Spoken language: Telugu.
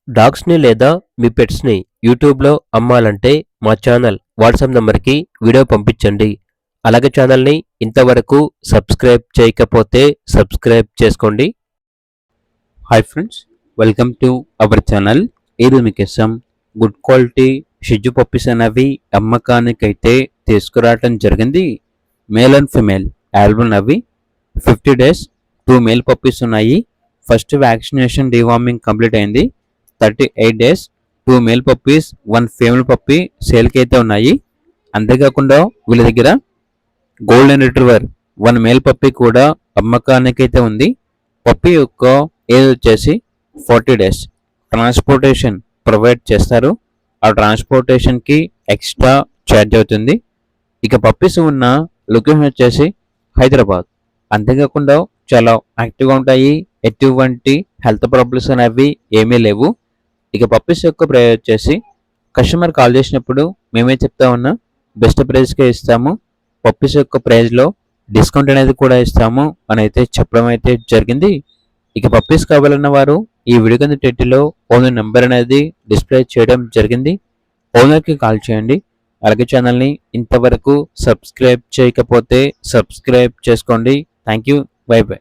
డాగ్స్‌ని లేదా మీ పెట్స్‌ని యూట్యూబ్‌లో అమ్మాలంటే మా ఛానల్ వాట్సాప్ నంబర్‌కి వీడియో పంపించండి. అలాగే ఛానల్‌ని ఇంతవరకు సబ్స్క్రైబ్ చేయకపోతే సబ్స్క్రైబ్ చేసుకోండి. Hi friends, welcome to our channel. ఈరోజు మీకోసం గుడ్ క్వాలిటీ షిజ్జు పప్పీస్ అనేవి అమ్మకానికైతే తీసుకురావటం జరిగింది. మేల్ అండ్ ఫిమేల్ ఆల్బమ్ అవి 50 డేస్ 2 మేల్ పప్పీస్ ఉన్నాయి. ఫస్ట్ వ్యాక్సినేషన్ డివార్మింగ్ కంప్లీట్ అయింది. 38 days 2 male puppies 1 female puppy సేల్కి అయితే ఉన్నాయి. అంతేకాకుండా వీళ్ళ దగ్గర గోల్డెన్ రిట్రీవర్ 1 మేల్ పప్పీ కూడా అమ్మకానికైతే ఉంది. పప్పీ యొక్క ఏజ్ వచ్చేసి 40 డేస్. ట్రాన్స్పోర్టేషన్ ప్రొవైడ్ చేస్తారు. ఆ ట్రాన్స్పోర్టేషన్కి ఎక్స్ట్రా ఛార్జ్ అవుతుంది. ఇక పప్పీస్ ఉన్న లొకేషన్ వచ్చేసి హైదరాబాద్. అంతేకాకుండా చాలా యాక్టివ్గా ఉంటాయి. ఎటువంటి హెల్త్ ప్రాబ్లమ్స్ అనేవి ఏమీ లేవు. ఇక పప్పీస్ యొక్క ప్రైస్ వచ్చేసి కస్టమర్ కాల్ చేసినప్పుడు మేమే చెప్తా ఉన్నా బెస్ట్ ప్రైస్కే ఇస్తాము. పప్పీస్ యొక్క ప్రైస్లో డిస్కౌంట్ అనేది కూడా ఇస్తాము అని అయితే చెప్పడం అయితే జరిగింది. ఇక పప్పీస్ కావాలన్న వారు ఈ వీడియో కింద టైటిల్లో ఓనర్ నెంబర్ అనేది డిస్ప్లే చేయడం జరిగింది. ఓనర్కి కాల్ చేయండి. అలాగే ఛానల్ని ఇంతవరకు సబ్స్క్రైబ్ చేయకపోతే సబ్స్క్రైబ్ చేసుకోండి. Thank you. By by.